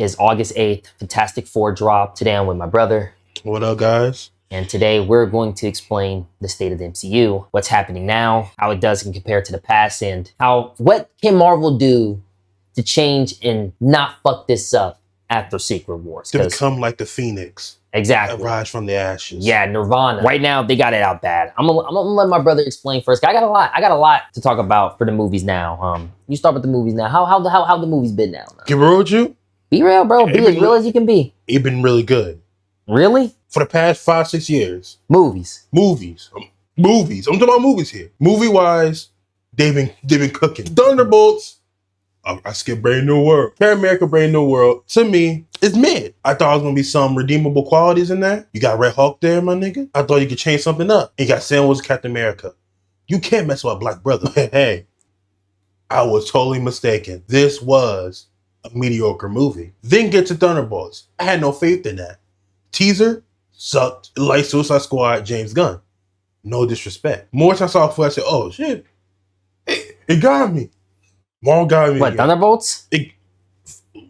is August 8th. Fantastic Four dropped. Today I'm with my brother. What up, guys? And today we're going to explain the state of the MCU, what's happening now, how it does compare to the past, and what can Marvel do to change and not fuck this up after Secret Wars. To become like the Phoenix. Exactly. Rise from the ashes. Yeah, Nirvana. Right now, they got it out bad. I'm gonna let my brother explain first. I got a lot to talk about for the movies now. You start with the movies now. How the movies been now? Get real with you? Be real, bro. Be as real as you can be. It been really good. Really? For the past 5-6 years. Movies. I'm talking about movies here. Movie wise, they've been cooking. Thunderbolts. I skipped Brave New World. Captain America, Brave New World, to me, is mid. I thought it was going to be some redeemable qualities in there. You got Red Hulk there, my nigga. I thought you could change something up. And you got Sam Wilson, Captain America. You can't mess with a black brother. Hey, I was totally mistaken. This was a mediocre movie. Then get to Thunderbolts. I had no faith in that. Teaser sucked. Like Suicide Squad, James Gunn. No disrespect. More time I saw it, I said, oh shit. It got me. Marvel got me. What, Thunderbolts?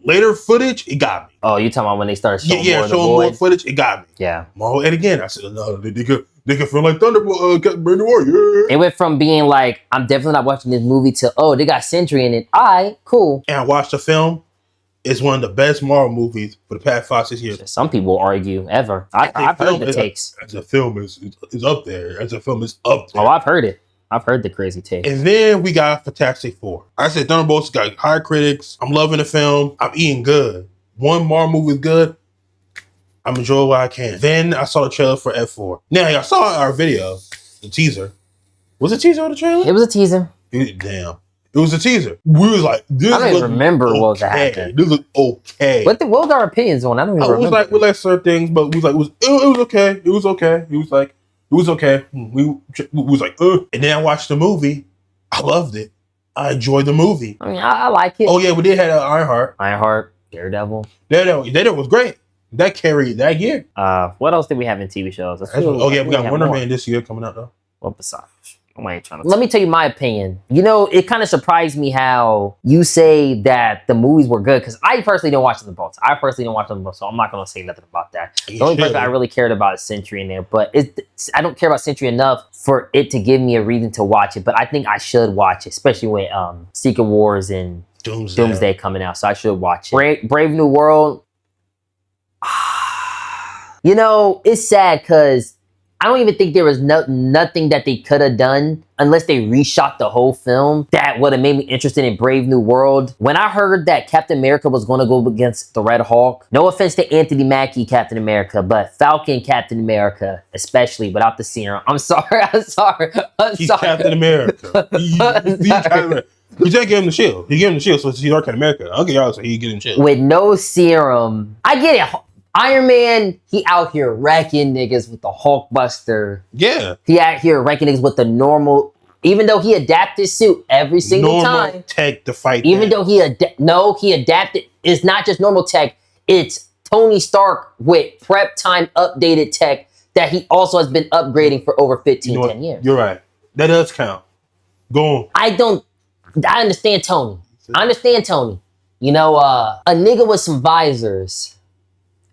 Later footage, it got me. Oh, you talking about when they started showing more of the showing Void? more footage, it got me. Yeah. Marvel, and again, I said, no, they could feel like Thunderbolt, Brave New World, yeah. It went from being like, I'm definitely not watching this movie to, oh, they got Sentry in it. All right, cool. And I watched the film. It's one of the best Marvel movies for the past 5-6 years. Some people argue ever. I've heard the takes. As a film is up there. As a film is up there. Oh, I've heard it. I've heard the crazy take. And then we got Fantastic Four. I said Thunderbolts got high critics. I'm loving the film. I'm eating good. One Marvel movie is good. I'm enjoying what I can. Then I saw the trailer for F4. Now, I saw our video, the teaser. Was it a teaser or the trailer? It was a teaser. Damn. It was a teaser. We was like, this I don't even remember what was happening. This looked okay. What was our opinions on? I don't even remember. It was like, we like certain things, but we was like, it was okay. It was okay. It was like, it was okay. We was like, ugh. And then I watched the movie. I loved it. I enjoyed the movie. I mean, I like it. Oh, yeah, we did have Ironheart. Ironheart, Daredevil. Daredevil was great. That carried that year. What else did we have in TV shows? We got Wonder Man this year coming out, though. What besides? Let me tell you my opinion. You know, it kind of surprised me how you say that the movies were good, because I personally didn't watch Thunderbolts. So I'm not going to say nothing about that. The only person I really cared about is Sentry in there, but I don't care about Sentry enough for it to give me a reason to watch it, but I think I should watch it, especially with Secret Wars and Doomsday coming out, so I should watch it. Brave New World. You know, it's sad because I don't even think there was nothing that they could have done unless they reshot the whole film that would have made me interested in Brave New World. When I heard that Captain America was going to go against the Red Hulk, no offense to Anthony Mackie Captain America, but Falcon Captain America, especially without the serum. I'm sorry. He's Captain America. He's Captain America. You just gave him the shield. He gave him the shield, so he's our Captain America. Okay, y'all, so he get him the shield. With no serum. I get it. Iron Man, he out here wrecking niggas with the Hulkbuster. Yeah. He out here wrecking niggas with the normal, even though he adapted his suit every single time. Normal tech to fight. Even though he adapted. It's not just normal tech. It's Tony Stark with prep time updated tech that he also has been upgrading for over 10 years. You're right. That does count. Go on. I understand Tony. You know, a nigga with some visors.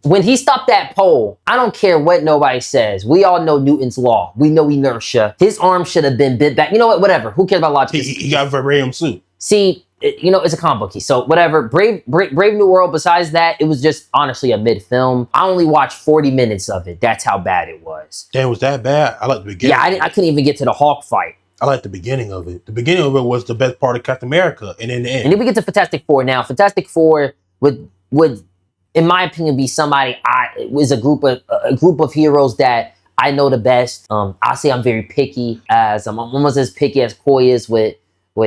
When he stopped that pole, I don't care what nobody says. We all know Newton's law. We know inertia. His arm should have been bent back. You know what? Whatever. Who cares about logic? He got a vibranium suit. See, you know, it's a comic book. So whatever. Brave New World, besides that, it was just honestly a mid-film. I only watched 40 minutes of it. That's how bad it was. Damn, was that bad? I like the beginning. Yeah, I couldn't even get to the Hulk fight. I like the beginning of it. The beginning of it was the best part of Captain America. And in the end. And then we get to Fantastic Four. Now, Fantastic Four would in my opinion, be somebody is a group of heroes that I know the best. I'll say I'm very picky, as I'm almost as picky as Coy is with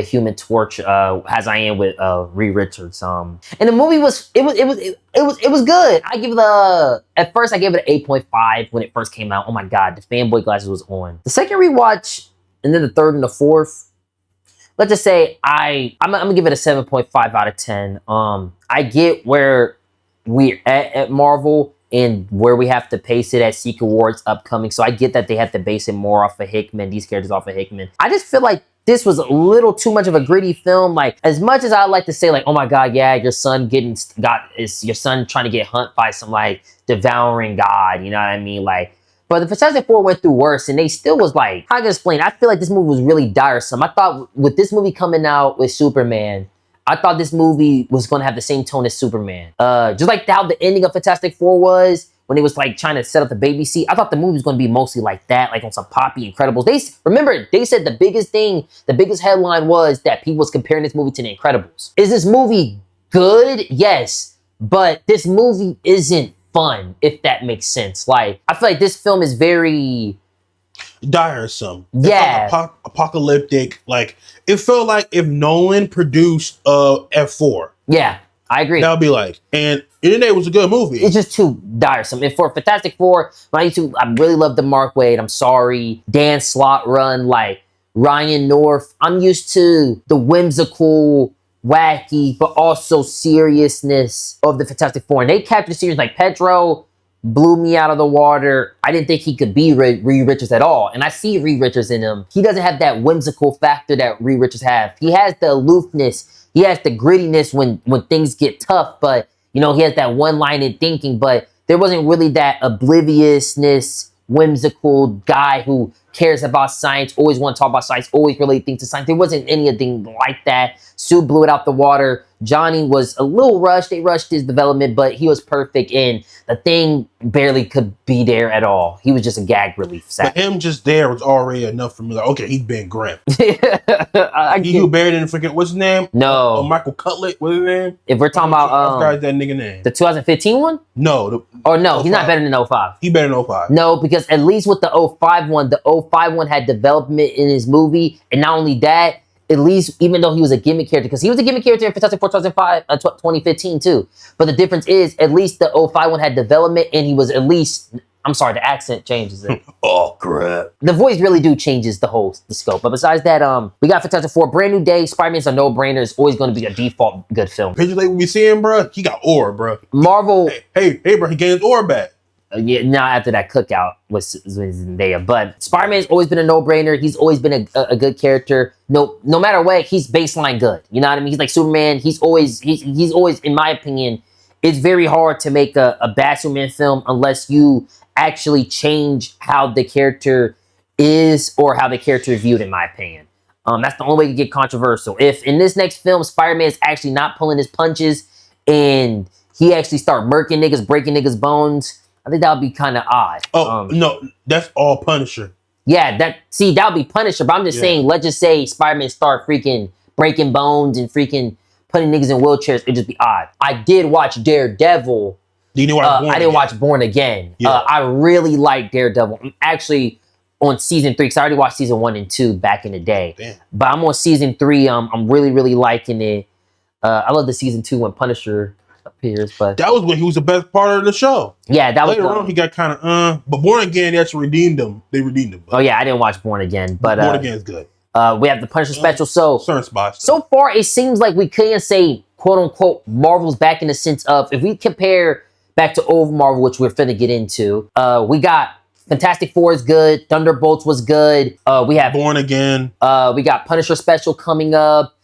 Human Torch, as I am with Reed Richards. And the movie was good. I give it at first I gave it an 8.5 when it first came out. Oh my god, the fanboy glasses was on. The second rewatch, and then the third and the fourth. Let's just say I'm gonna give it a 7.5 out of 10. I get where we're at Marvel and where we have to pace it at Secret Wars upcoming. So I get that they have to base it more off of Hickman, these characters off of Hickman. I just feel like this was a little too much of a gritty film. Like, as much as I like to say, like, oh my god, yeah, your son is your son trying to get hunt by some like devouring god, you know what I mean? Like, but the Fantastic Four went through worse, and they still was like, how can I explain? I feel like this movie was really tiresome. I thought with this movie coming out with Superman, I thought this movie was gonna have the same tone as Superman. Just like how the ending of Fantastic Four was when they was like trying to set up the baby seat. I thought the movie was gonna be mostly like that, like on some Poppy Incredibles. They said the biggest headline was that people was comparing this movie to the Incredibles. Is this movie good? Yes, but this movie isn't fun, if that makes sense. Like, I feel like this film is very tiresome. Yeah. It's like apocalyptic. Like, it felt like if Nolan produced F4. Yeah, I agree. That would be like, and it was a good movie. It's just too tiresome. And for Fantastic Four, I really love the Mark Waid. I'm sorry. Dan Slott run, like Ryan North. I'm used to the whimsical, wacky, but also seriousness of the Fantastic Four. And they captured series like Pedro blew me out of the water. I didn't think he could be Reed Richards at all. And I see Reed Richards in him. He doesn't have that whimsical factor that Reed Richards have. He has the aloofness. He has the grittiness when things get tough, but you know, he has that one-lined thinking, but there wasn't really that obliviousness, whimsical guy who cares about science, always want to talk about science, always relate things to science. There wasn't anything like that. Sue blew it out the water. Johnny was a little rushed. They rushed his development, but he was perfect, and the Thing barely could be there at all. He was just a gag relief. But him just there was already enough for me. Like, okay, he's been grim. He who buried in the freaking, what's his name? No. Michael Cutlet, what's his name? If we're talking about that nigga name. The 2015 one? No. He's not better than 05. He better than 05. No, because at least with the 05 one, the 05 one had development in his movie, and not only that, at least, even though he was a gimmick character, because he was a gimmick character in Fantastic Four 2015 too. But the difference is, at least the 05 one had development, and he was at least, I'm sorry, the accent changes it. Oh, crap. The voice really changes the scope. But besides that, we got Fantastic Four, Brand New Day. Spider-Man's a no-brainer. It's always going to be a default good film. Picture like we see him, bro. He got ore, bro. Marvel. Hey, bro, he gained his ore back. Yeah, now after that cookout was Zendaya. But Spider-Man's always been a no-brainer. He's always been a good character. No matter what, he's baseline good. You know what I mean? He's like Superman. He's always, in my opinion, it's very hard to make a bad Superman film unless you actually change how the character is or how the character is viewed, in my opinion. That's the only way to get controversial. If in this next film, Spider-Man is actually not pulling his punches and he actually start murking niggas, breaking niggas' bones, I think that would be kind of odd. Oh, no, that's all Punisher. Yeah, that would be Punisher, but I'm just saying, let's just say Spider-Man start freaking breaking bones and freaking putting niggas in wheelchairs. It'd just be odd. I did watch Daredevil. I didn't watch Born Again. Yeah. I really like Daredevil. I'm actually on season 3, because I already watched season 1 and 2 back in the day. Damn. But I'm on season 3. I'm really, really liking it. I love the season 2 when Punisher appears, but that was when he was the best part of the show. Yeah, that was later on. He got kind of but Born Again, they actually redeemed him. They redeemed him. Oh yeah, I didn't watch Born Again, but Born Again is good. We have the Punisher special. So certain spots. So far, it seems like we couldn't say quote unquote Marvel's back in the sense of, if we compare back to old Marvel, which we're finna get into, we got Fantastic Four is good, Thunderbolts was good. We have Born Again. We got Punisher special coming up.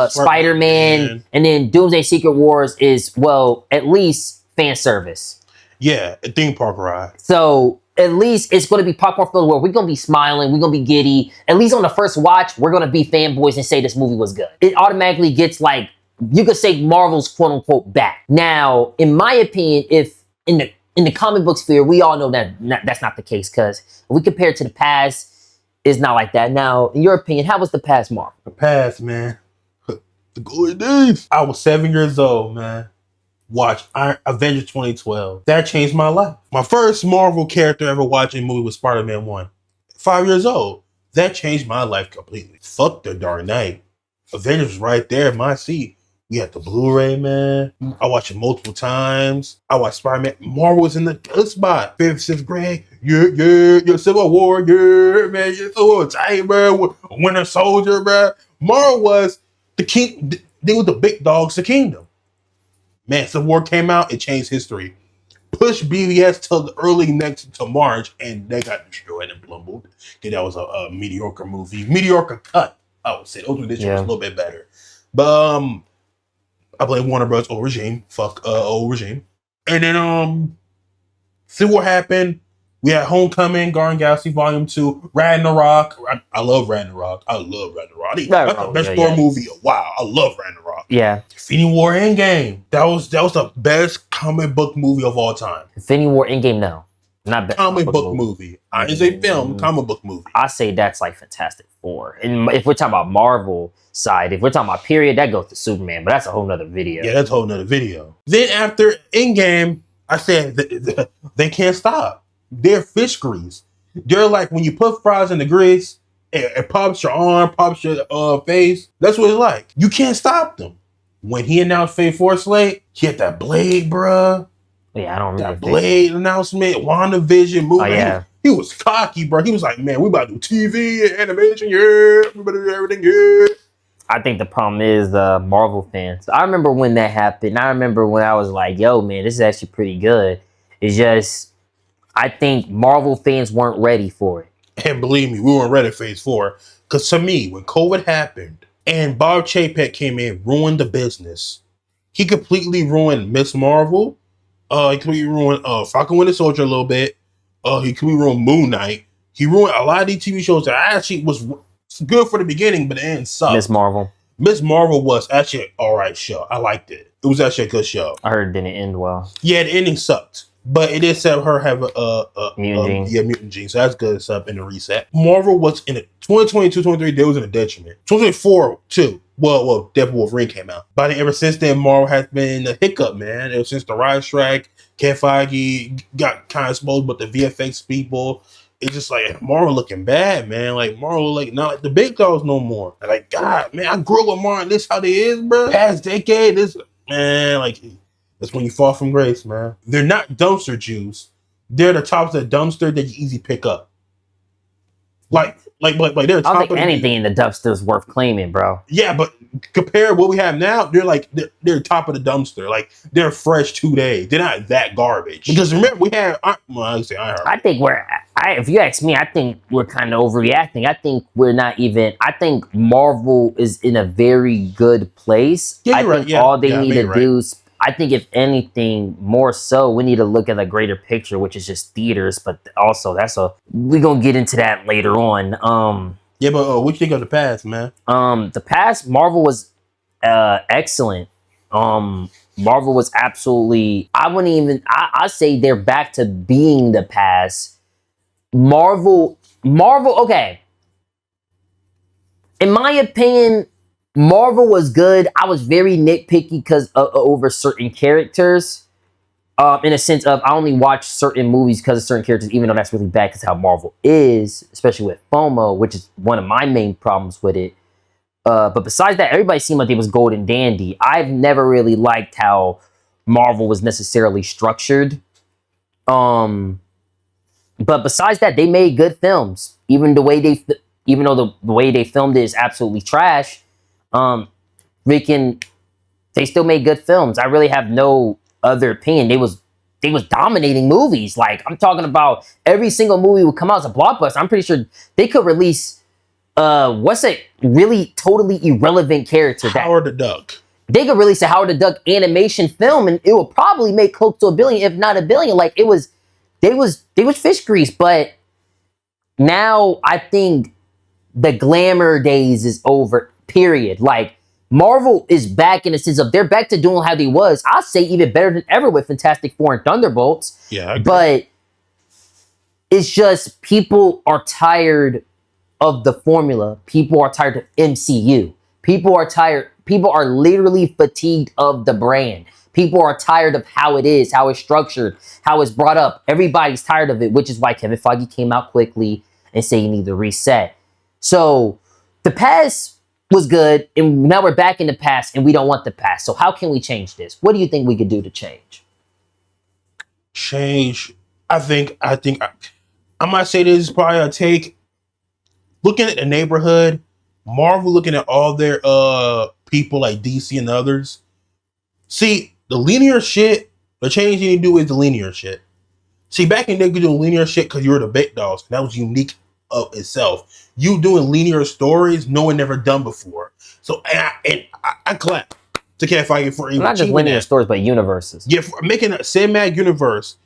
Spider-Man, and then Doomsday Secret Wars is, well, at least fan service. Yeah, a theme park ride. So at least it's going to be popcorn filled where we're going to be smiling, we're going to be giddy. At least on the first watch, we're going to be fanboys and say this movie was good. It automatically gets, like, you could say Marvel's quote unquote back. Now, in my opinion, if in the comic book sphere, we all know that that's not the case, because if we compare it to the past, it's not like that. Now, in your opinion, how was the past Marvel? The past, man. The glory days. I was 7 years old, man. Watch Avengers 2012. That changed my life. My first Marvel character ever watching a movie was Spider-Man 1. 5 years old. That changed my life completely. Fuck the Dark Knight. Avengers was right there in my seat. We had the Blu-ray, man. I watched it multiple times. I watched Spider-Man. Marvel was in the good spot. 5th, 6th grade. Yeah. Civil War, yeah, man. You're so tight, bro. Winter Soldier, bro. Marvel was the king. They were the big dogs of the kingdom. Man, Civil War came out, it changed history. Push BVS till the early to March, and they got destroyed and blumbled. Okay, that was a mediocre movie. Mediocre cut. I would say the Ultimate Edition was a little bit better. But I blame Warner Bros. Old regime. Fuck old regime. And then Civil War happened. We had Homecoming, Guardian Galaxy Volume 2, Ragnarok. I love Ragnarok. I love Ragnarok. That's the best Thor movie. Wow, I love Ragnarok. Yeah. Infinity War Endgame. That was the best comic book movie of all time. Infinity War Endgame, no. Not best comic book movie. I didn't say film, comic book movie. I say that's like Fantastic Four. And if we're talking about Marvel side, if we're talking about period, that goes to Superman, but that's a whole nother video. Yeah, that's a whole nother video. Then after Endgame, I said they can't stop. They're fish grease. They're like when you put fries in the grease, it pops your arm, pops your face. That's what it's like. You can't stop them. When he announced Phase 4 slate, he had that Blade, bruh. Yeah, I don't remember. That Blade announcement, WandaVision movie. Oh, yeah. He was cocky, bro. He was like, man, we about to do TV and animation, yeah. We about to do everything, yeah. I think the problem is Marvel fans. I remember when that happened. I remember when I was like, yo, man, this is actually pretty good. It's just, I think Marvel fans weren't ready for it. And believe me, we weren't ready for Phase 4. Because to me, when COVID happened and Bob Chapek came in, ruined the business. He completely ruined Miss Marvel. He completely ruined Falcon Winter Soldier a little bit. He completely ruined Moon Knight. He ruined a lot of these TV shows that actually was good for the beginning, but the end sucked. Miss Marvel. Miss Marvel was actually an alright show. I liked it. It was actually a good show. I heard it didn't end well. Yeah, the ending sucked. But it did have her have mutant gene. So that's good stuff in the reset. Marvel was in it. 2022, 23, there was in a detriment. 2024, too. Well, Deadpool Wolverine came out. But ever since then, Marvel has been a hiccup, man. Ever since the Riot Strike, Kevin Feige got kind of exposed, but the VFX people, it's just like Marvel looking bad, man. Like Marvel, like not like the big dogs no more. Like God, man, I grew up with Marvel. This how they is, bro. Past decade, this man, like that's when you fall from grace, man. They're not dumpster Jews. They're the tops of the dumpster that you easy pick up. Like they're the I don't top think of anything in the dumpster is worth claiming, bro. Yeah, but compare what we have now, they're top of the dumpster. Like they're fresh today. They're not that garbage. Because remember, we had I think if you ask me, I think we're kind of overreacting. I think we're not even. I think Marvel is in a very good place. Yeah, I think all they need to do is. I think if anything, more so, we need to look at the greater picture, which is just theaters. But also, we're gonna get into that later on. Yeah, but what you think of the past, man? The past, Marvel was excellent. Marvel was absolutely. I wouldn't even. I say they're back to being the past. Marvel. Okay. In my opinion, Marvel was good. I was very nitpicky because over certain characters. In a sense of I only watch certain movies because of certain characters, even though that's really bad because how Marvel is, especially with FOMO, which is one of my main problems with it. But besides that, everybody seemed like they was golden dandy. I've never really liked how Marvel was necessarily structured. But besides that, they made good films. Even though the way they filmed it is absolutely trash. They still made good films. I really have no other opinion. They was dominating movies. Like I'm talking about every single movie would come out as a blockbuster. I'm pretty sure they could release what's a really totally irrelevant character? Howard the Duck. They could release a Howard the Duck animation film and it will probably make close to $1 billion, if not $1 billion. Like they was fish grease, but now I think the glamour days is over. Period. Like Marvel is back in the sense of they're back to doing how they was. I'll say even better than ever with Fantastic Four and Thunderbolts. Yeah, I agree. But it's just people are tired of the formula. People are tired of MCU. People are tired. People are literally fatigued of the brand. People are tired of how it is, how it's structured, how it's brought up. Everybody's tired of it, which is why Kevin Feige came out quickly and said you need to reset. So the past was good, and now we're back in the past, and we don't want the past. So how can we change this? What do you think we could do to change? Change. I think I might say this is probably a take. Looking at the neighborhood, Marvel looking at all their people like DC and others. See, the linear shit, the change you need to do is the linear shit. See, back in the day, you could do linear shit because you were the big dogs. That was unique of itself. You doing linear stories no one never done before. So I clap to Kevin Feige for even Not just linear stories, but universes. Yeah, for making a cinematic universe.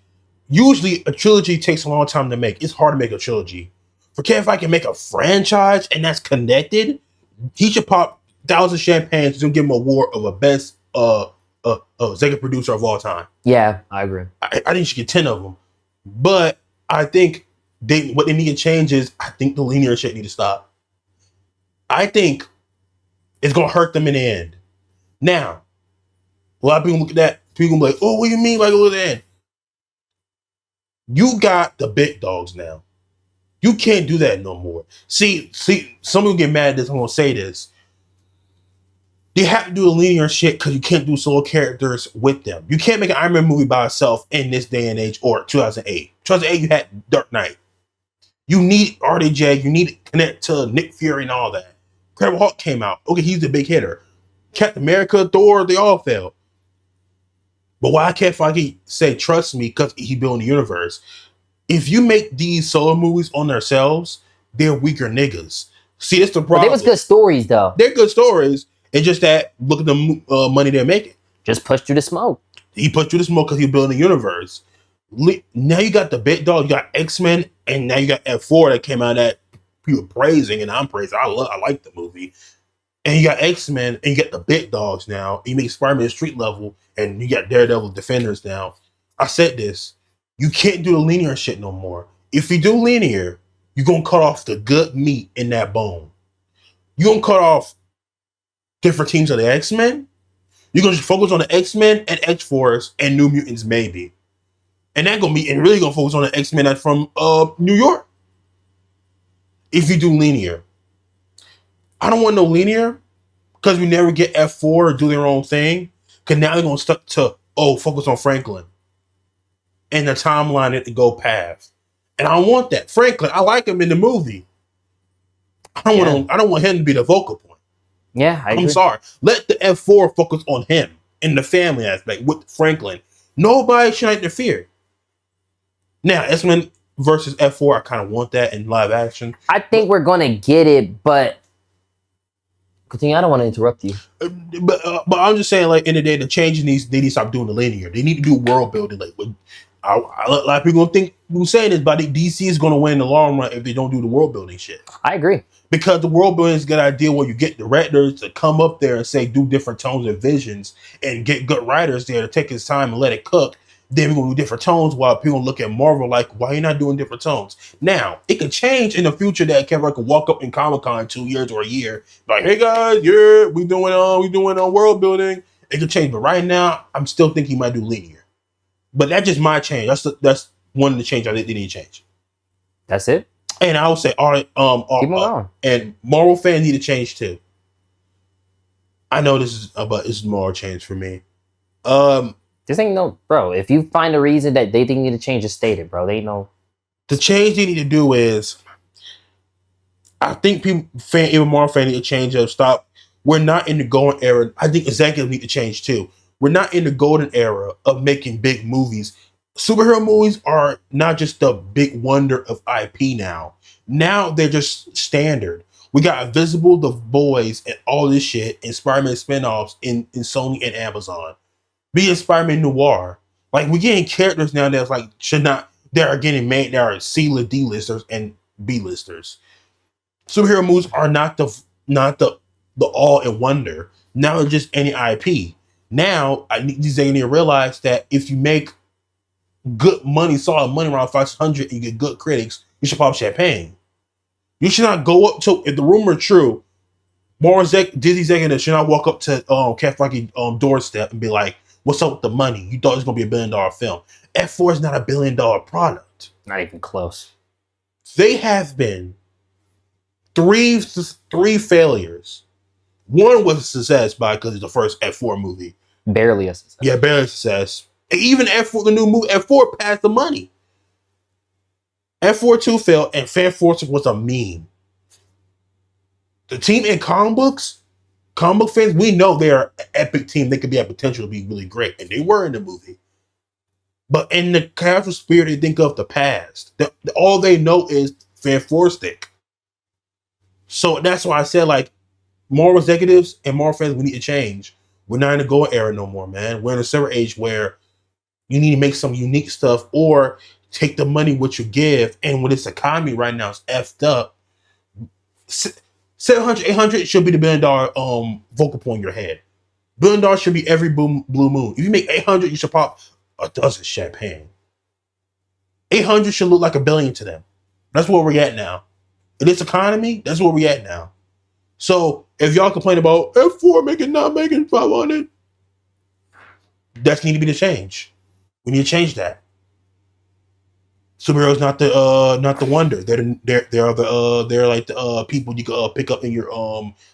Usually a trilogy takes a long time to make. It's hard to make a trilogy. For Kevin Feige can make a franchise and that's connected, he should pop 1,000 champagnes and give him an award of a best executive producer of all time. Yeah, I agree. I think he should get 10 of them. But I think what they need to change is I think the linear shit need to stop. I think it's gonna hurt them in the end. Now, a lot of people look at that, people gonna be like, oh, what do you mean like look at the end? You got the big dogs now. You can't do that no more. See, some people get mad at this. I'm gonna say this. You have to do a linear shit because you can't do solo characters with them. You can't make an Iron Man movie by itself in this day and age or 2008. 2008, you had Dark Knight. You need RDJ. You need to connect to Nick Fury and all that. Incredible Hulk came out. Okay, he's the big hitter. Captain America, Thor, they all failed. But why can't Feige say trust me because he built the universe? If you make these solo movies on themselves, they're weaker niggas. See, it's the problem. But they was good stories though. They're good stories. It's just that look at the money they're making. Just pushed through the smoke. He pushed through the smoke because he's building a universe. Now you got the big dog, you got X-Men, and now you got F4 that came out that people praising, and I'm praising. I like the movie. And you got X-Men, and you got the big dogs now. You make Spider-Man street level, and you got Daredevil Defenders now. I said this. You can't do the linear shit no more. If you do linear, you're going to cut off the good meat in that bone. You're going to cut off different teams of the X-Men. You're going to focus on the X-Men and X-Force and New Mutants maybe. And that going to be, and really going to focus on the X-Men that's from New York. If you do linear. I don't want no linear because we never get F4 do their own thing. Because now they're going to stuck to, focus on Franklin. And the timeline it to go past. And I don't want that. Franklin, I like him in the movie. I don't want him to be the focal point. Yeah, I'm sorry. Let the F4 focus on him in the family aspect with Franklin. Nobody should interfere. Now, X-Men versus F4, I kind of want that in live action. I think we're gonna get it, but continue. I don't want to interrupt you. But I'm just saying, like in the day, the changes they need to stop doing the linear. They need to do world building. Like, a lot of people gonna think we're saying this, but DC is gonna win in the long run if they don't do the world building shit. I agree. Because the world building is a good idea where you get directors to come up there and say, do different tones and visions and get good writers there to take his time and let it cook. Then we're going to do different tones while people look at Marvel like, why are you not doing different tones? Now, it could change in the future that Kevin could walk up in Comic-Con in 2 years or a year. Like, hey guys, we doing world building. It could change. But right now, I'm still thinking he might do linear. But that's just my change. That's one of the changes I think they need to change. That's it? And I would say, and Marvel fans need to change too. I know this is more change for me. This ain't no, bro. If you find a reason that they think you need to change, just state it, bro. They ain't no. The change they need to do is, I think even Marvel fans need to change up. Stop. We're not in the golden era. I think executives need to change too. We're not in the golden era of making big movies. Superhero movies are not just the big wonder of IP now. Now they're just standard. We got Invisible, The Boys, and all this shit, and Spider-Man spinoffs in Sony and Amazon. Being Spider-Man Noir. Like, we're getting characters now that's like, that are getting made, that are C-list, D-listers, and B-listers. Superhero movies are not the all in wonder. Now it's just any IP. Now, they need to realize that if you make good money, solid money around 500 and you get good critics, you should pop champagne. You should not go up to, if the rumor is true, Disney executives should not walk up to Kevin Feige doorstep and be like, what's up with the money? You thought it was going to be $1 billion film. F4 is not $1 billion product. Not even close. They have been three failures. One was a success because it's the first F4 movie. Barely a success. Yeah, barely a success. And even F4, the new movie, F4 passed the money. F4 2 failed, and Fan Force was a meme. The team in comic book fans, we know they're an epic team. They could be a potential to be really great, and they were in the movie. But in the casual spirit, they think of the past. All they know is forced it. So that's why I said, like, Marvel executives and Marvel fans, we need to change. We're not in a gold era no more, man. We're in a silver age where you need to make some unique stuff or take the money what you give. And when this economy right now is effed up, 700, 800 should be the $1 billion vocal point in your head. $1 billion should be every blue moon. If you make 800, you should pop a dozen champagne. 800 should look like $1 billion to them. That's where we're at now. In this economy, that's where we're at now. So if y'all complain about F4 not making 500, that's need to be the change. We need to change that. Superheroes not the wonder. They're like the people you can pick up in your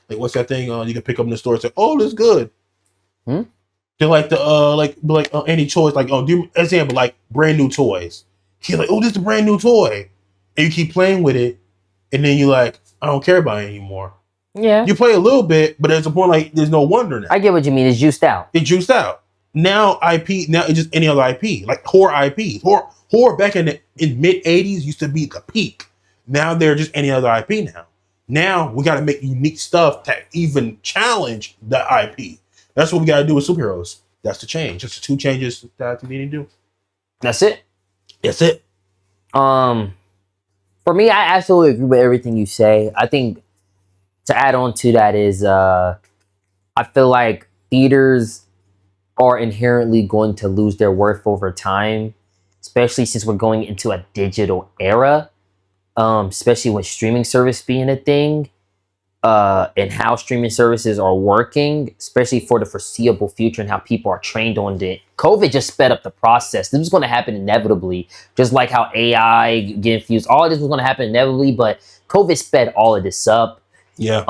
like what's that thing you can pick up in the store and say, oh, this is good. They're like the any toys, like do example like brand new toys. He's like, oh, this is a brand new toy, and you keep playing with it, and then you're like, I don't care about it anymore. Yeah, you play a little bit, but there's a point like there's no wonder now. I get what you mean. It's juiced out. It's juiced out. Now IP, now it's just any other IP, like horror IP. Horror back in mid 80s used to be the peak. Now they're just any other IP now. Now we got to make unique stuff to even challenge the IP. That's what we got to do with superheroes. That's the change. That's the two changes that we need to do. That's it. That's it. For me, I absolutely agree with everything you say. I think to add on to that is I feel like theaters are inherently going to lose their worth over time, especially since we're going into a digital era, especially with streaming service being a thing, and how streaming services are working, especially for the foreseeable future and how people are trained on it. COVID just sped up the process. This was going to happen inevitably, just like how AI get infused. All of this was going to happen inevitably, but COVID sped all of this up. Yeah.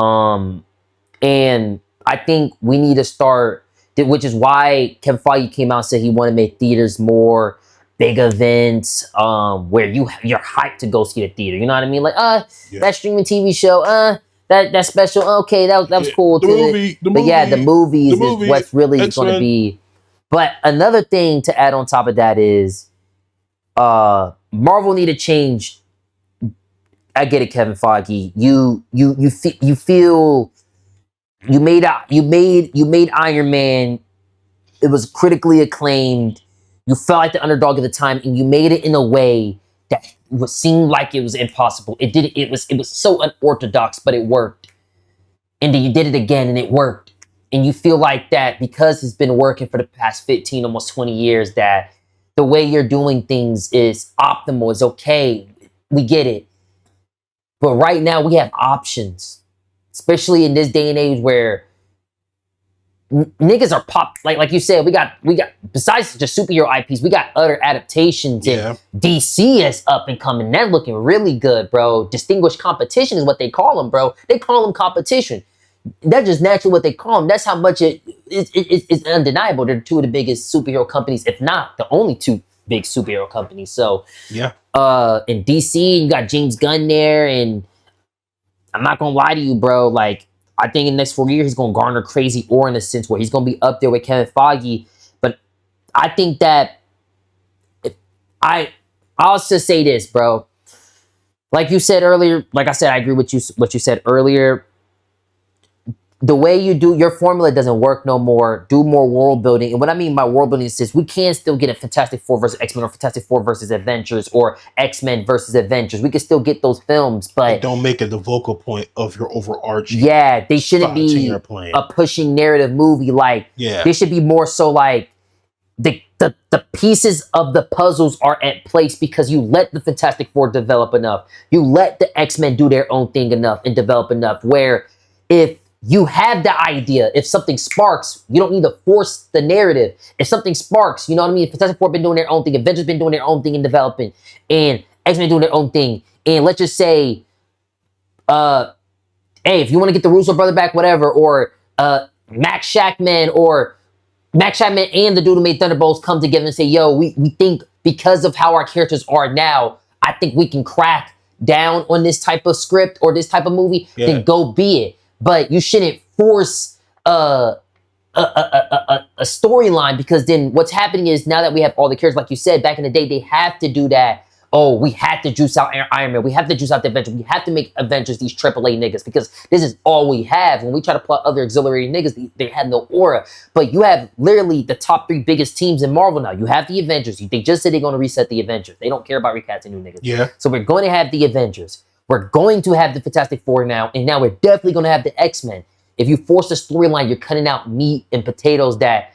And I think we need to start, which is why Kevin Feige came out and said he wanted to make theaters more big events, where you're hyped to go see the theater. You know what I mean? Like, that streaming TV show, that special, okay, that was cool. The movie, the movies is what's really going to be. But another thing to add on top of that is, Marvel need to change. I get it, Kevin Feige. You feel you made Iron Man. It was critically acclaimed. You felt like the underdog at the time, and you made it in a way that seemed like it was impossible. It was so unorthodox, but it worked. And then you did it again, and it worked. And you feel like that because it's been working for the past 15, almost 20 years, that the way you're doing things is optimal, is okay. We get it. But right now we have options, especially in this day and age where niggas are like you said, we got besides just superhero IPs, we got other adaptations. Yeah. And DC is up and coming. They're looking really good, bro. Distinguished competition is what they call them, bro. They call them competition. That's just naturally what they call them. That's how much it's undeniable. They're two of the biggest superhero companies, if not the only two big superhero companies. So yeah. In DC, you got James Gunn there, and I'm not gonna lie to you, bro. Like, I think in the next 4 years, he's gonna garner crazy aura in the sense where he's gonna be up there with Kevin Feige. But I think that I'll just say this, bro. Like you said earlier, like I said, I agree with you. What you said earlier. The way you do your formula doesn't work no more. Do more world building. And what I mean by world building is this: we can still get a Fantastic Four versus X-Men, or Fantastic Four versus Avengers, or X-Men versus Avengers. We can still get those films, but don't make it the vocal point of your overarching. Yeah, they shouldn't be a pushing narrative movie. Like, they should be more so like the pieces of the puzzles are at place because you let the Fantastic Four develop enough. You let the X-Men do their own thing enough and develop enough where if you have the idea. If something sparks, you don't need to force the narrative. If something sparks, you know what I mean? Fantastic Four been doing their own thing. Avengers been doing their own thing in developing. And X-Men doing their own thing. And let's just say, hey, if you want to get the Russo brother back, whatever, or Max Shackman and the dude who made Thunderbolts come together and say, yo, we think because of how our characters are now, I think we can crack down on this type of script or this type of movie, then go be it. But you shouldn't force a storyline, because then what's happening is now that we have all the characters, like you said, back in the day, they have to do that oh, we had to juice out Iron Man. We have to juice out the Avengers. We have to make Avengers these AAA niggas because this is all we have. When we try to plot other auxiliary niggas, they have no aura. But you have literally the top 3 biggest teams in Marvel now. You have the Avengers. They just said they're going to reset the Avengers. They don't care about recasting new niggas. Yeah. So we're going to have the Avengers. We're going to have the Fantastic Four now. And now we're definitely going to have the X-Men. If you force a storyline, you're cutting out meat and potatoes that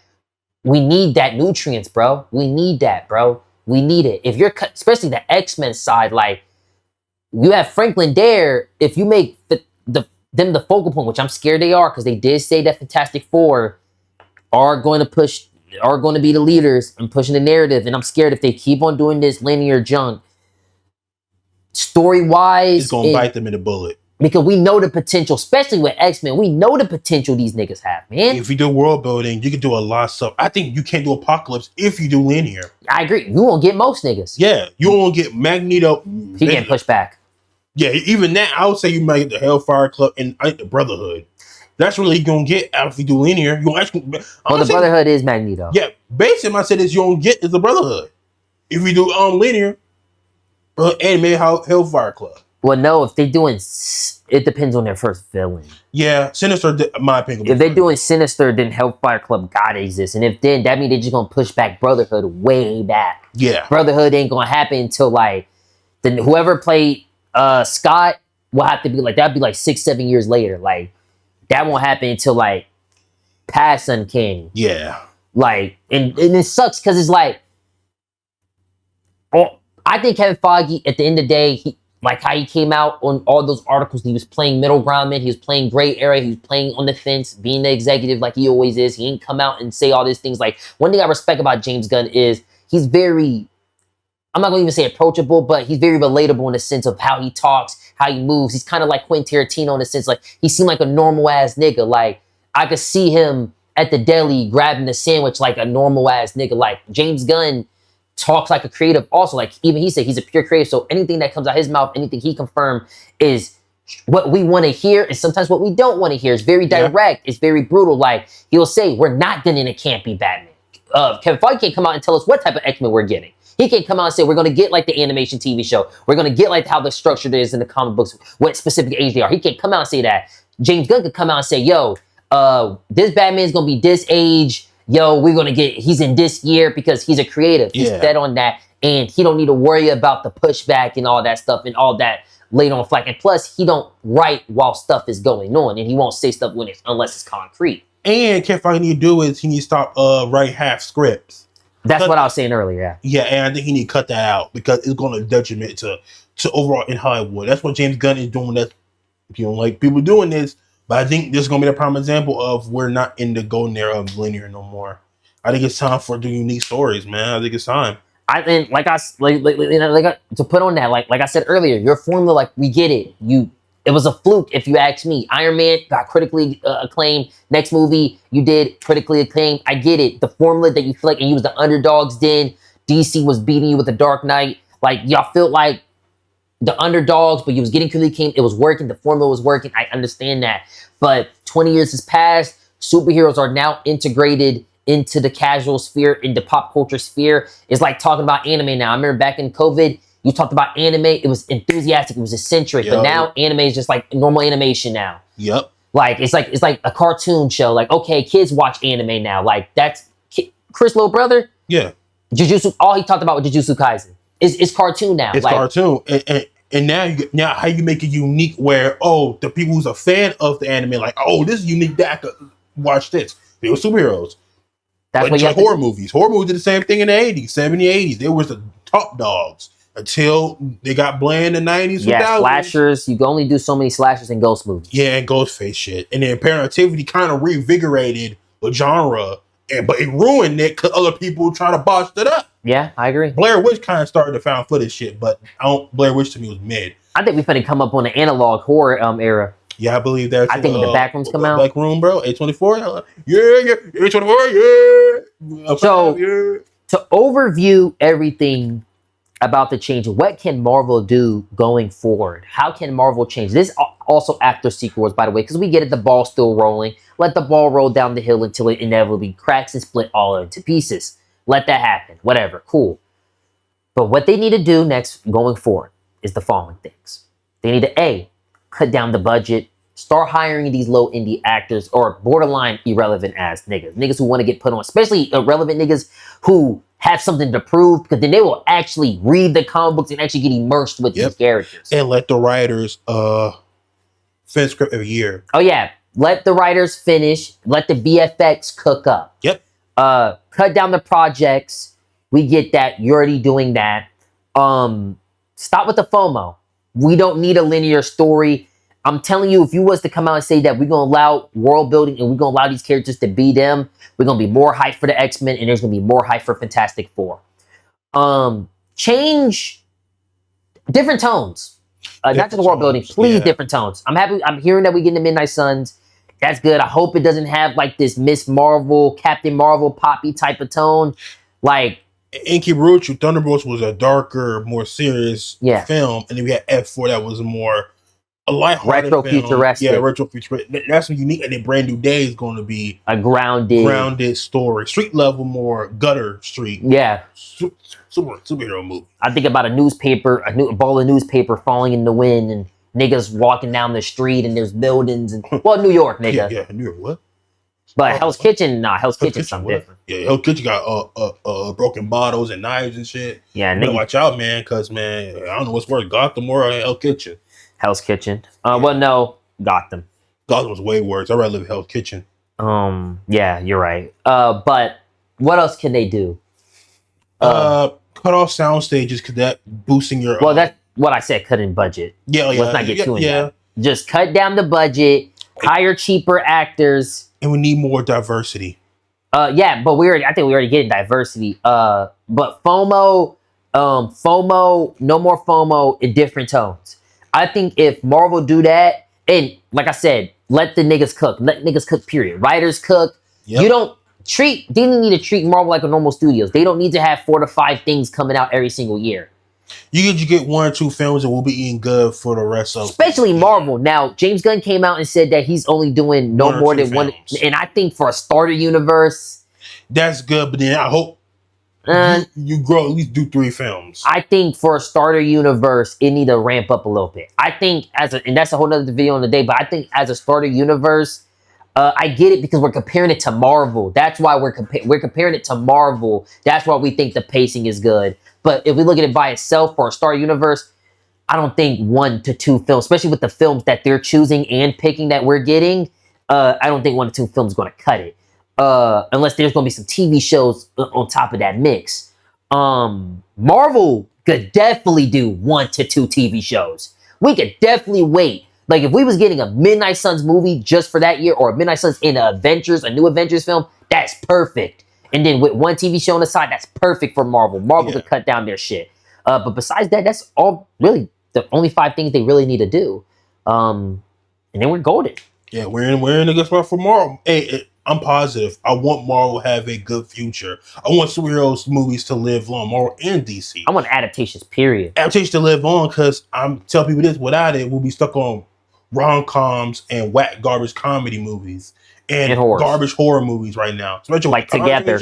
we need that nutrients, bro. We need that, bro. We need it. If you're cut, especially the X-Men side, like you have Franklin there. If you make them the focal point, which I'm scared they are, because they did say that Fantastic Four are going to be the leaders and pushing the narrative. And I'm scared if they keep on doing this linear junk, story-wise, it's gonna bite them in the bullet. Because we know the potential, especially with X-Men, we know the potential these niggas have, man. If you do world building, you can do a lot of stuff. I think you can't do Apocalypse if you do linear. I agree. You won't get most niggas. Yeah, you won't get Magneto. He can't push back. Yeah, even that, I would say you might get the Hellfire Club and the Brotherhood. That's really gonna get out if you do linear. You gonna actually. Well, the Brotherhood is Magneto. Yeah, basically, I said is you don't get is the Brotherhood. If you do linear, anime Hellfire Club. Well, no, if they're doing, it depends on their first villain. Yeah, Sinister, my opinion. If they're doing Sinister, then Hellfire Club gotta exist. And if then, that means they're just gonna push back Brotherhood way back. Yeah. Brotherhood ain't gonna happen until like, then whoever played Scott will have to be like, that'd be like 6-7 years later. Like, that won't happen until like past Uncanny. Yeah. Like, and it sucks because it's like, oh, I think Kevin Feige, at the end of the day, like how he came out on all those articles, he was playing middle ground man, he was playing gray area, he was playing on the fence, being the executive like he always is. He ain't come out and say all these things. Like, one thing I respect about James Gunn is he's very, I'm not going to even say approachable, but he's very relatable in the sense of how he talks, how he moves. He's kind of like Quentin Tarantino in the sense, like, he seemed like a normal ass nigga. Like, I could see him at the deli grabbing a sandwich like a normal ass nigga. Like, James Gunn talks like a creative also. Like, even he said he's a pure creative, so anything that comes out his mouth, anything he confirmed is what we want to hear, and sometimes what we don't want to hear. It's very direct. It's very brutal. Like, he'll say, we're not getting a campy Batman. Kevin Feige can't come out and tell us what type of X-Men we're getting. He can't come out and say, we're going to get like the animation TV show. We're going to get like how the structure is in the comic books, what specific age they are. He can't come out and say that. James Gunn could come out and say, yo, this Batman's going to be this age. Yo, we're going to get, he's in this year, because he's a creative. He's set on that. And he don't need to worry about the pushback and all that stuff and all that laid on flack. And plus, he don't write while stuff is going on. And he won't say stuff when unless it's concrete. And Kevin Feige need to do is he needs to stop writing half scripts. That's what I was saying earlier, yeah. Yeah, and I think he need to cut that out because it's going to detriment to overall in Hollywood. That's what James Gunn is doing. That, if you don't like people doing this, but I think this is going to be the prime example of we're not in the golden era of linear no more. I think it's time for the unique stories, man. I think it's time. I think, to put on that, like I said earlier, your formula, like, we get it. It was a fluke, if you ask me. Iron Man got critically acclaimed. Next movie you did critically acclaimed. I get it. The formula that you feel like, and you was the underdogs then. DC was beating you with the Dark Knight. Like, y'all felt like the underdogs, but you was getting critically acclaimed. It was working. The formula was working. I understand that. But 20 years has passed. Superheroes are now integrated into the casual sphere, into pop culture sphere. It's like talking about anime now. I remember back in COVID, you talked about anime. It was enthusiastic. It was eccentric. But now anime is just like normal animation now. Yep. Like, it's like a cartoon show. Like, okay, kids watch anime now. Like, that's Chris' little brother. Yeah. Jujutsu. All he talked about with Jujutsu Kaisen is cartoon now. It's like, cartoon. And now how you make it unique where, oh, the people who's a fan of the anime, like, oh, this is unique, that I could watch this. They were superheroes. That's what you like horror movies. Horror movies did the same thing in the 80s, 70s, 80s. They were the top dogs until they got bland in the 90s. Yeah, slashers. You can only do so many slashers in ghost movies. Yeah, and Ghostface shit. And then Paranormality kind of reinvigorated the genre, but it ruined it because other people trying to botch it up. Yeah, I agree. Blair Witch kind of started the found footage shit, but Blair Witch to me was mid. I think we finna come up on the analog horror era. Yeah, I believe that. I think when the Backrooms come out. Black Room, bro. A24. Yeah. A24, yeah. So, to overview everything about the change, what can Marvel do going forward? How can Marvel change? This also after Secret Wars, by the way, because we get it, the ball's still rolling. Let the ball roll down the hill until it inevitably cracks and split all into pieces. Let that happen. Whatever. Cool. But what they need to do next going forward is the following things. They need to A, cut down the budget, start hiring these low indie actors or borderline irrelevant ass niggas. Niggas who want to get put on, especially irrelevant niggas who have something to prove, because then they will actually read the comic books and actually get immersed with these characters. And let the writers finish script every year. Oh yeah. Let the writers finish. Let the VFX cook up. Yep. Cut down the projects. We get that. You're already doing that. Stop with the FOMO. We don't need a linear story. I'm telling you, if you was to come out and say that we're going to allow world building and we're going to allow these characters to be them, we're going to be more hype for the X-Men and there's going to be more hype for Fantastic Four. Change different tones. Not just world building, please, different tones. I'm happy. I'm hearing that we get the Midnight Suns. That's good. I hope it doesn't have like this Miss Marvel, Captain Marvel, Poppy type of tone. Like, Inky Ruchu, Thunderbolts was a darker, more serious film, and then we had F4 that was more a lighthearted retro film. futuristic. Yeah, retro futuristic. That's what unique, and then Brand New Day is going to be a grounded story, street level, more gutter street. Yeah, superhero movie. I think about a ball of newspaper falling in the wind, and niggas walking down the street, and there's buildings, and New York, nigga. Yeah, New York. What? But Hell's Kitchen, Hell's Kitchen's something different. Yeah, Hell's Kitchen got broken bottles and knives and shit. Yeah, nigga, watch out, man, because man, I don't know what's worse, Gotham or Hell's Kitchen. Hell's Kitchen. Well, no, Gotham. Gotham was way worse. I'd rather live in Hell's Kitchen. Yeah, you're right. But what else can they do? Cut off sound stages because that boosting your. Well, that's what I said. Cutting budget. Let's not get too in that. Just cut down the budget. Hire cheaper actors. And we need more diversity. Yeah, but I think we already get diversity. But FOMO, no more FOMO in different tones. I think if Marvel do that, and like I said, let the niggas cook. Let niggas cook, period. Writers cook. Yep. They don't need to treat Marvel like a normal studios. They don't need to have 4 to 5 things coming out every single year. You get 1 or 2 films and we'll be eating good for the rest of especially Marvel. Now, James Gunn came out and said that he's only doing no more than 1. And I think for a starter universe, that's good. But then I hope you grow at least do 3 films. I think for a starter universe, it need to ramp up a little bit. I think and that's a whole nother video on the day. But I think as a starter universe, I get it because we're comparing it to Marvel. That's why we're comparing it to Marvel. That's why we think the pacing is good. But if we look at it by itself for a Star Universe, I don't think 1 to 2 films, especially with the films that they're choosing and picking that we're getting, I don't think 1 to 2 films is going to cut it. Unless there's going to be some TV shows on top of that mix. Marvel could definitely do 1 to 2 TV shows. We could definitely wait. Like if we was getting a Midnight Suns movie just for that year, or a Midnight Suns in a new Avengers film, that's perfect. And then with 1 TV show on the side, that's perfect for Marvel. Marvel could cut down their shit. But besides that, that's all really the only 5 things they really need to do. And then we're golden. Yeah, we're in a good spot for Marvel. Hey, I'm positive. I want Marvel to have a good future. I want superheroes movies to live long, Marvel and DC. I want adaptations, period. Adaptations to live on, because I'm telling people this, without it, we'll be stuck on rom-coms and whack garbage comedy movies. And garbage horror movies right now. Especially like Together.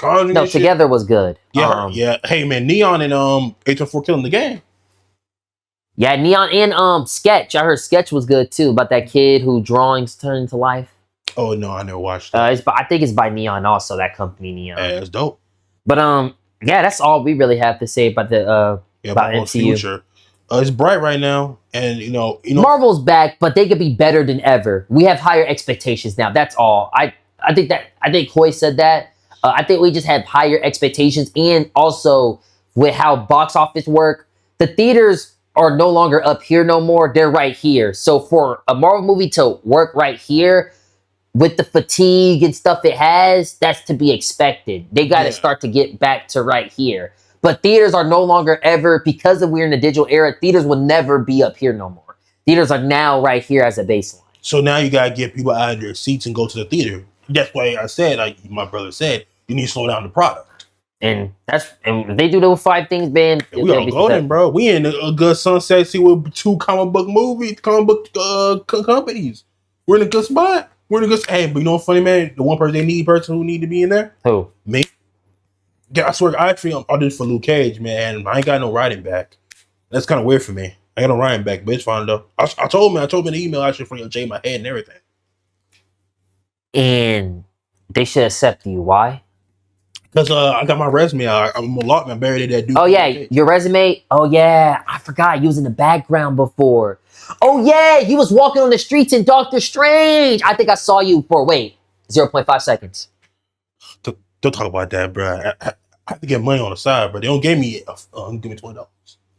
No, Together was good. Yeah. Hey man, Neon and H14 killing the game. Yeah, Neon and Sketch. I heard Sketch was good too, about that kid who drawings turn into life. Oh no, I never watched that. I think it's by Neon also, that company Neon. Yeah, it's dope. But yeah, that's all we really have to say about the about MCU. Future. It's bright right now, and you know Marvel's back, but they could be better than ever. We have higher expectations now. That's all. I think Hoy said that. I think we just have higher expectations, and also with how box office work, the theaters are no longer up here no more. They're right here. So for a Marvel movie to work right here, with the fatigue and stuff it has, that's to be expected. They got to start to get back to right here. But theaters are no longer ever, because we're in the digital era, theaters will never be up here no more. Theaters are now right here as a baseline. So now you got to get people out of their seats and go to the theater. That's why I said, like my brother said, you need to slow down the product. And if they do those 5 things, man, we all golden, bro. We in a good sunset see with 2 comic book companies. We're in a good spot. Hey, but you know what's funny, man? The one person who need to be in there? Who? Me. Yeah, I swear, I actually auditioned for Luke Cage, man. And I ain't got no writing back. That's kind of weird for me. I got no writing back, but it's fine though. I told him in the email actually for shave my head and everything. And they should accept you. Why? Because I got my resume out. I'm a lot man buried in that dude. Oh yeah, your resume. Oh yeah, I forgot you was in the background before. Oh yeah, you was walking on the streets in Doctor Strange. I think I saw you for 0.5 seconds. Don't talk about that, bro. I have to get money on the side, but they don't give me $20.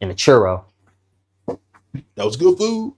In a churro. That was good food.